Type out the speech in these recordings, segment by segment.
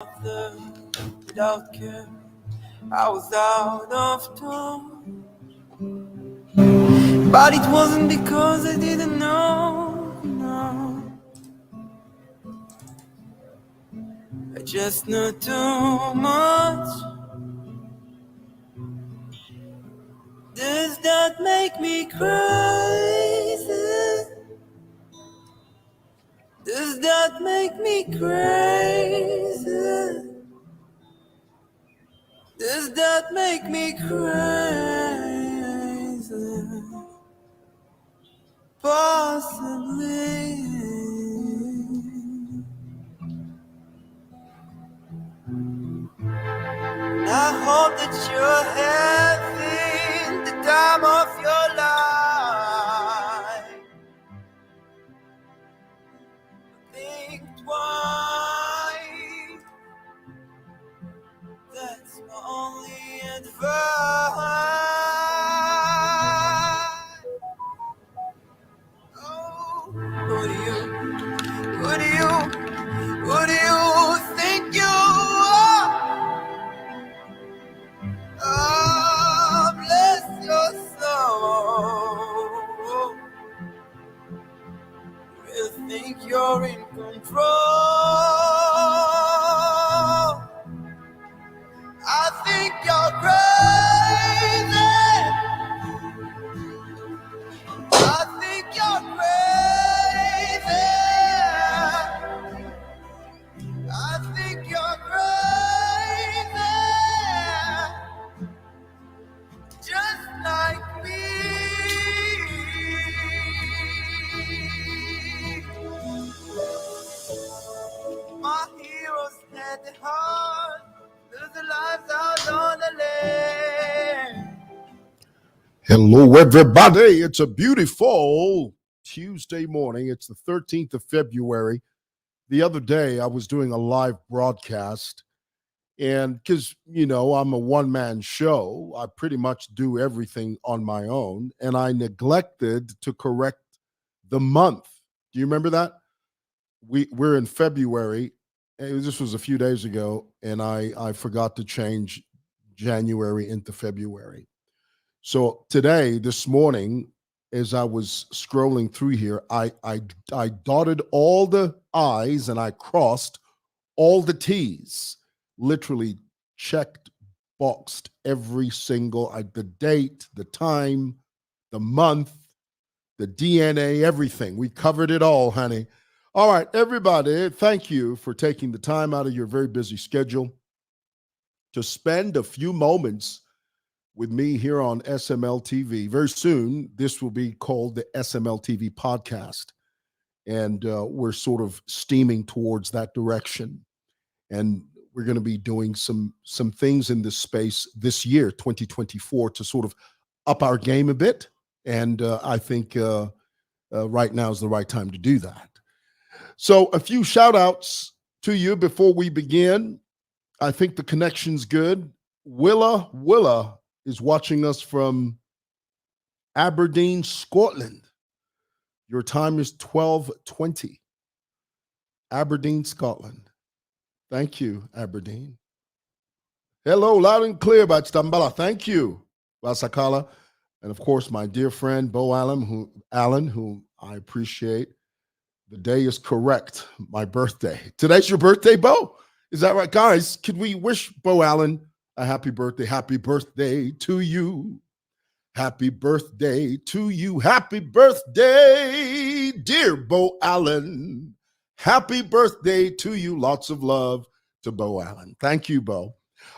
there without care. I was out of tune, but it wasn't because I didn't know. No, I just knew too much. Does that make me crazy? Does that make me crazy? Does that make me crazy? Possibly. I hope that you're having the time of your life. Think twice. That's my only advice. Oh, who do you think you are? Oh, bless your soul. You think you're in control? I think you're crazy. I think you're crazy. I think you're crazy. Just like me. My heroes had the heart, lose their lives out on the land. Hello, everybody. It's a beautiful Tuesday morning. It's the 13th of February. The other day, I was doing a live broadcast, and because, I'm a one-man show, I pretty much do everything on my own, and I neglected to correct the month. Do you remember that? We're in February. This was a few days ago, and I forgot to change January into February. So today, this morning, as I was scrolling through here, I dotted all the I's and I crossed all the T's. Literally checked, boxed every single, the date, the time, the month, the DNA, everything. We covered it all, honey. All right, everybody, thank you for taking the time out of your very busy schedule to spend a few moments with me here on SML TV. Very soon, this will be called the SML TV podcast. And we're sort of steaming towards that direction. And we're going to be doing some things in this space this year, 2024, to sort of up our game a bit. And I think right now is the right time to do that. So a few shout outs to you before we begin. I think the connection's good. Willa is watching us from Aberdeen, Scotland. Your time is 12:20. Aberdeen, Scotland. Thank you, Aberdeen. Hello, loud and clear, Bachitambala. Thank you, Vasakala. And of course, my dear friend, Bo Allen, whom I appreciate. The day is correct, my birthday. Today's your birthday, Bo? Is that right? Guys, could we wish Bo Allen a happy birthday? Happy birthday to you. Happy birthday to you. Happy birthday, dear Bo Allen. Happy birthday to you. Lots of love to Bo Allen. Thank you, Bo.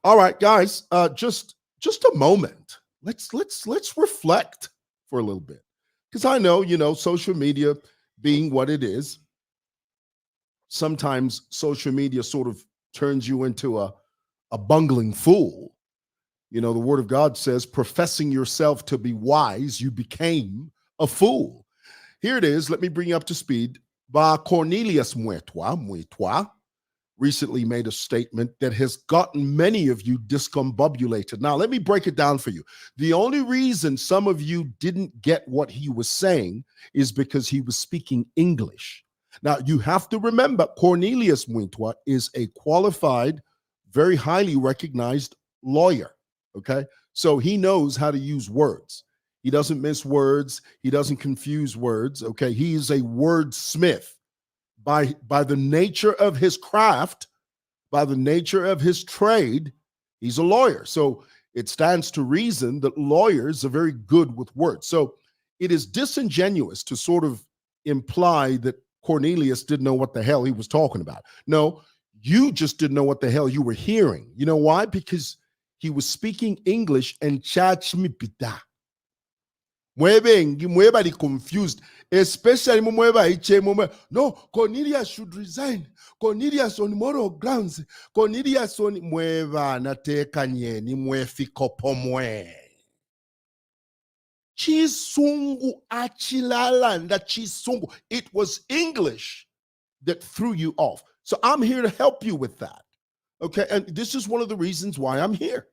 All right, guys, just a moment. Let's reflect for a little bit. Because I know, social media being what it is, sometimes social media sort of turns you into a bungling fool. The word of God says, professing yourself to be wise, you became a fool. Here it is. Let me bring you up to speed. Cornelius Mweetwa recently made a statement that has gotten many of you discombobulated. Now, let me break it down for you. The only reason some of you didn't get what he was saying is because he was speaking English. Now, you have to remember Cornelius Mweetwa is a qualified, very highly recognized lawyer, okay? So he knows how to use words. He doesn't miss words. He doesn't confuse words, okay? He is a wordsmith. By the nature of his craft, by the nature of his trade, he's a lawyer. So it stands to reason that lawyers are very good with words. So it is disingenuous to sort of imply that Cornelius didn't know what the hell he was talking about. No, you just didn't know what the hell you were hearing. You know why? Because he was speaking English and chachmipita. Mwebali confused, especially no, Cornelius should resign. Cornelius on moral grounds. Cornelius on mweva nateka nyeni mwefiko pomwe. Chisungu achilalanda chisungu. It was English that threw you off. So I'm here to help you with that. Okay. And this is one of the reasons why I'm here.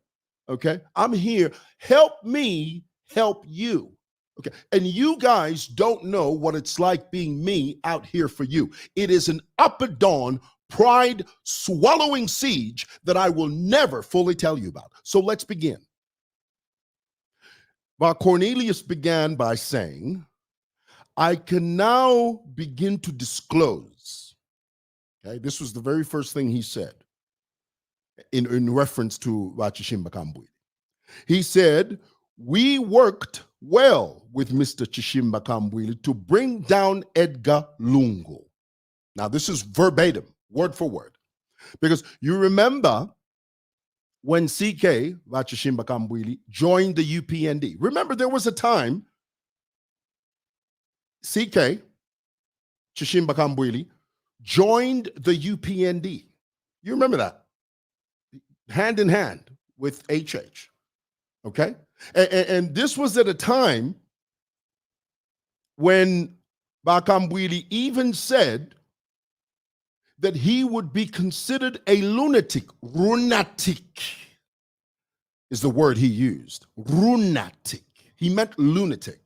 Okay. I'm here. Help me help you. Okay. And you guys don't know what it's like being me out here for you. It is an up and down, pride swallowing siege that I will never fully tell you about. So let's begin. Well, Cornelius began by saying, I can now begin to disclose. Okay, this was the very first thing he said in reference to Chishimba Kambwili. He said, we worked well with Mr. Chishimba Kambwili to bring down Edgar Lungu. Now, this is verbatim, word for word, because you remember when CK Chishimba Kambwili joined the UPND. Remember, there was a time CK Chishimba Kambwili joined the UPND. You remember that? Hand in hand with HH. Okay? And this was at a time when Bakambwili even said that he would be considered a lunatic. Runatic is the word he used. Runatic. He meant lunatic.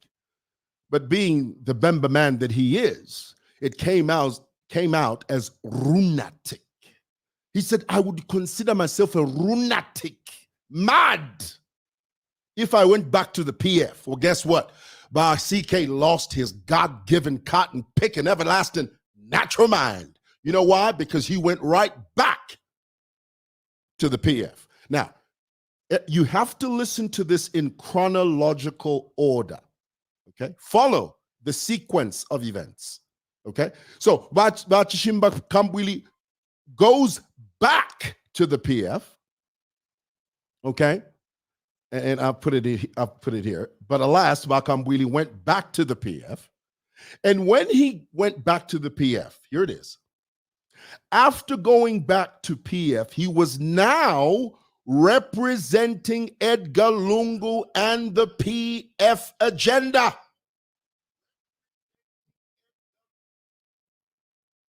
But being the Bemba man that he is, it came out as runatic. He said, I would consider myself a runatic, mad, if I went back to the PF. Well, guess what? CK lost his God-given cotton pick and everlasting natural mind. You know why? Because he went right back to the PF. Now, you have to listen to this in chronological order. Okay? Follow the sequence of events. Okay? So, Chishimba Kambwili goes back to the PF. Okay? And I'll put it here. But alas, Bakambwili went back to the PF. And when he went back to the PF, here it is. After going back to PF, he was now representing Edgar Lungu and the PF agenda.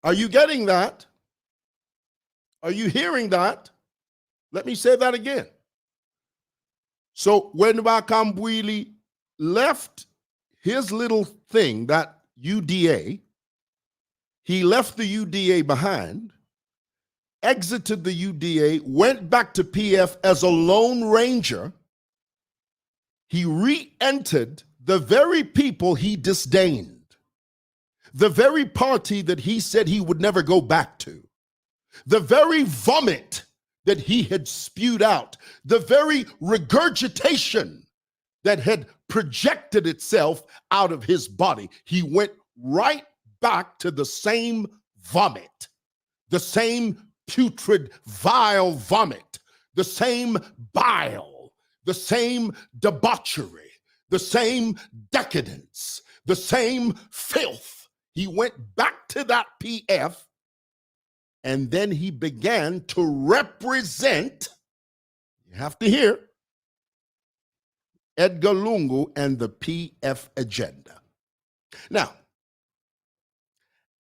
Are you getting that? Are you hearing that? Let me say that again. So when Bakambwili left his little thing, that UDA, he left the UDA behind, exited the UDA, went back to PF as a Lone Ranger. He re-entered the very people he disdained, the very party that he said he would never go back to, the very vomit that he had spewed out, the very regurgitation that had projected itself out of his body. He went right back to the same vomit, the same putrid, vile vomit, the same bile, the same debauchery, the same decadence, the same filth. He went back to that PF, and then he began to represent, you have to hear, Edgar Lungu and the PF agenda. Now,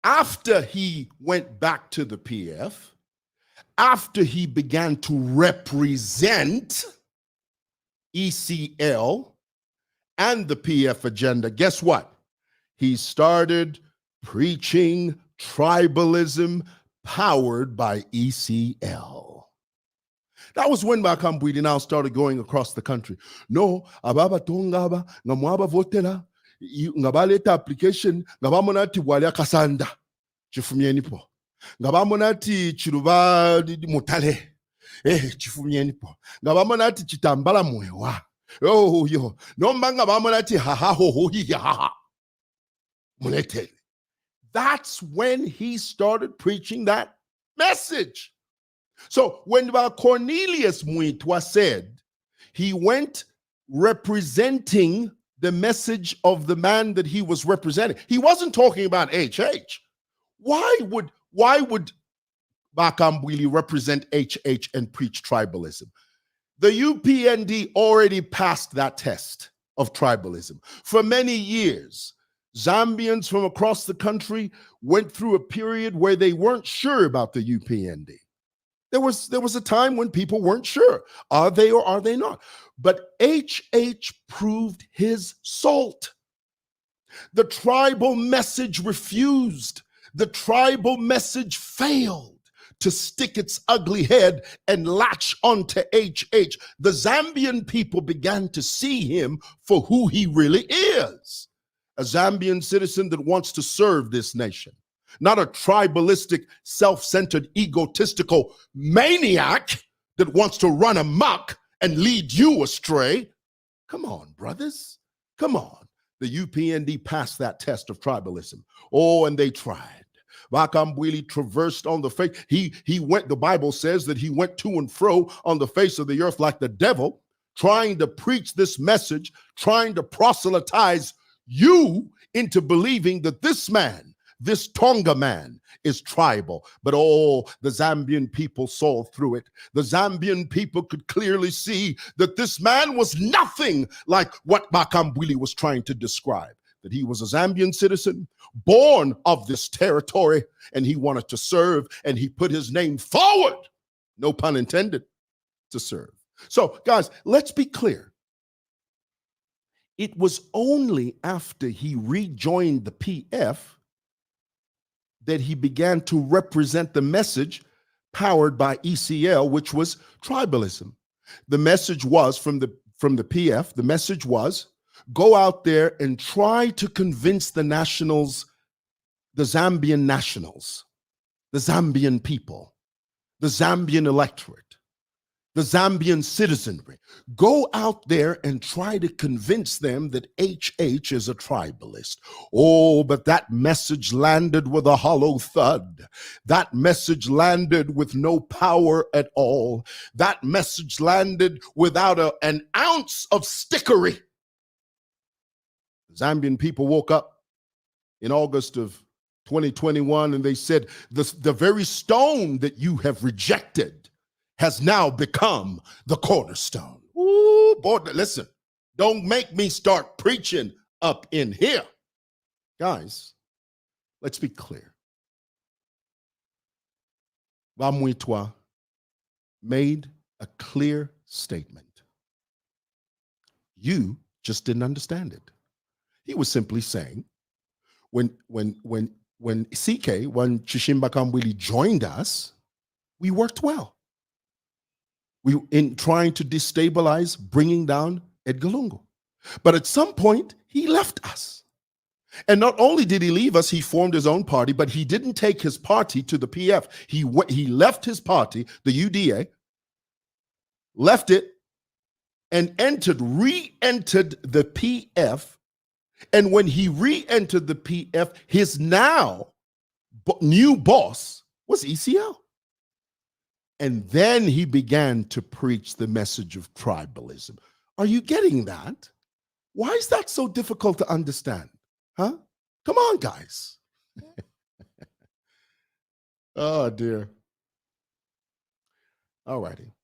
after he went back to the PF, after he began to represent ECL and the PF agenda, guess what? He started preaching tribalism powered by ECL. That was when Makambwidi now started going across the country. No, ababa tongaba, ngamwaba votela, ngabaleta application, ngabamonati walia kasanda, chifumieni po. Ngabamonati chiruba mutale, chifumieni po. Ngabamonati chitambala mwewa. Oh, yo. No mbanga bamonati haha ho ho hi ha. Munetele. That's when he started preaching that message. So when Cornelius Mweetwa said he went representing the message of the man that he was representing, he wasn't talking about HH. Why would Makambwili represent HH and preach tribalism? The UPND already passed that test of tribalism. For many years, Zambians from across the country went through a period where they weren't sure about the UPND. There was a time when people weren't sure. Are they or are they not? But HH proved his salt. The tribal message refused. The tribal message failed to stick its ugly head and latch onto HH. The Zambian people began to see him for who he really is. A Zambian citizen that wants to serve this nation. Not a tribalistic, self-centered, egotistical maniac that wants to run amok and lead you astray. Come on, brothers. Come on. The UPND passed that test of tribalism. Oh, and they tried. Makambwili traversed on the face. He went, the Bible says that he went to and fro on the face of the earth like the devil, trying to preach this message, trying to proselytize you into believing that this man, this Tonga man, is tribal. But oh, the Zambian people saw through it. The Zambian people could clearly see that this man was nothing like what Makambwili was trying to describe. That he was a Zambian citizen, born of this territory, and he wanted to serve, and he put his name forward, no pun intended, to serve. So, guys, let's be clear. It was only after he rejoined the PF that he began to represent the message powered by ECL, which was tribalism. The message was from the PF, the message was, go out there and try to convince the nationals, the Zambian nationals, the Zambian people, the Zambian electorate, the Zambian citizenry. Go out there and try to convince them that HH is a tribalist. Oh, but that message landed with a hollow thud. That message landed with no power at all. That message landed without an ounce of stickery. Zambian people woke up in August of 2021 and they said, the very stone that you have rejected has now become the cornerstone. Ooh, boy, listen, don't make me start preaching up in here. Guys, let's be clear. Mweetwa made a clear statement. You just didn't understand it. He was simply saying, when Chishimba Kambwili joined us, we worked well. We in trying to destabilize, bringing down Edgar Lungu. But at some point, he left us. And not only did he leave us, he formed his own party, but he didn't take his party to the PF. He left his party, the UDA, left it, and re-entered the PF. And when he re-entered the PF, his now new boss was ECL. And then he began to preach the message of tribalism. Are you getting that? Why is that so difficult to understand? Huh? Come on, guys. Oh, dear. All righty.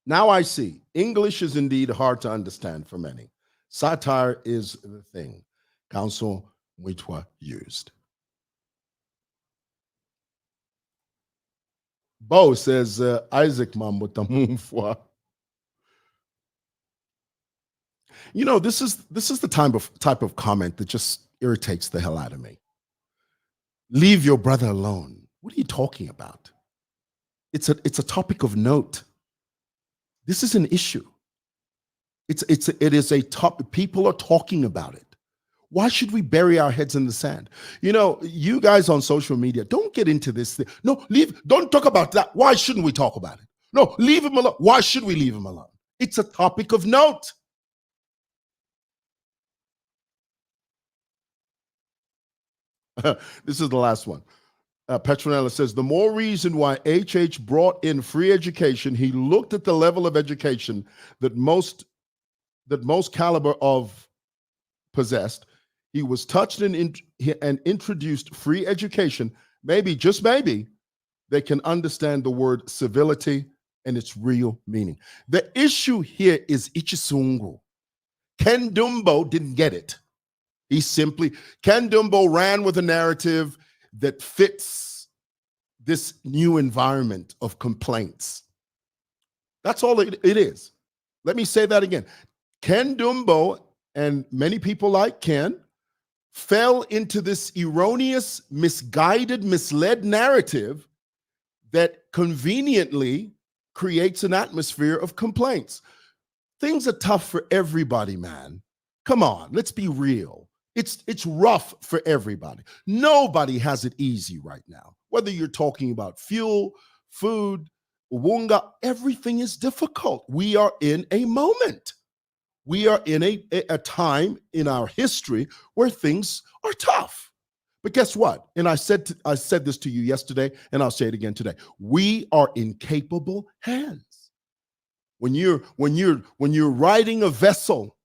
Now I see. English is indeed hard to understand for many. Satire is the thing Council Mweetwa used. Bo says Isaac Mamutamunfwa. You know, this is the type of comment that just irritates the hell out of me. Leave your brother alone. What are you talking about? It's a topic of note. This is an issue. It is a topic. People are talking about it. Why should we bury our heads in the sand? You know, you guys on social media, don't get into this thing. No, don't talk about that. Why shouldn't we talk about it? No, leave him alone. Why should we leave him alone? It's a topic of note. This is the last one. Petronella says, the more reason why HH brought in free education, he looked at the level of education that most caliber of possessed. He was touched and introduced free education. Maybe, just maybe, they can understand the word civility and its real meaning. The issue here is Ichisungu. Ken Dumbo didn't get it. Ken Dumbo ran with a narrative that fits this new environment of complaints. That's all it is. Let me say that again. Ken Dumbo and many people like Ken fell into this erroneous, misguided, misled narrative that conveniently creates an atmosphere of complaints. Things are tough for everybody, man. Come on, let's be real. It's rough for everybody. Nobody has it easy right now. Whether you're talking about fuel, food, wunga, everything is difficult. We are in a moment. We are in a time in our history where things are tough. But guess what? And I said this to you yesterday, and I'll say it again today. We are in capable hands. When you're riding a vessel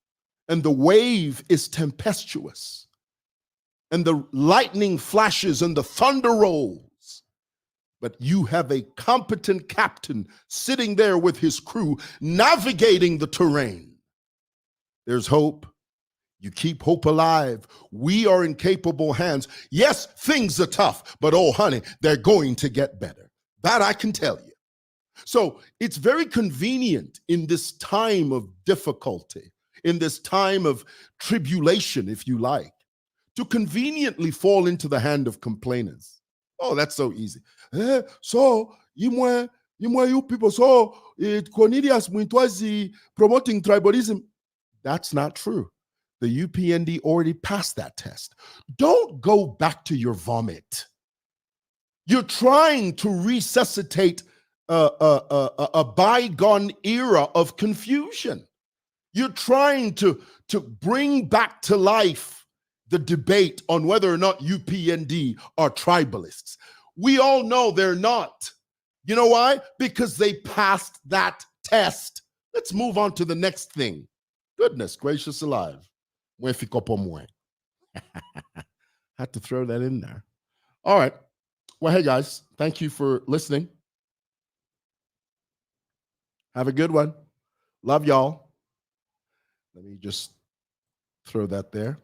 and the wave is tempestuous, and the lightning flashes and the thunder rolls, but you have a competent captain sitting there with his crew navigating the terrain. There's hope. You keep hope alive. We are in capable hands. Yes, things are tough, but oh, honey, they're going to get better. That I can tell you. So it's very convenient in this time of difficulty, in this time of tribulation, if you like, to conveniently fall into the hand of complainers. Oh, that's so easy. So you people, so Cornelius Mweetwa is promoting tribalism. That's not true. The UPND already passed that test. Don't go back to your vomit. You're trying to resuscitate a bygone era of confusion. You're trying to bring back to life the debate on whether or not UPND are tribalists. We all know they're not. You know why? Because they passed that test. Let's move on to the next thing. Goodness gracious alive. Had to throw that in there. All right. Well, hey, guys, thank you for listening. Have a good one. Love y'all. Let me just throw that there.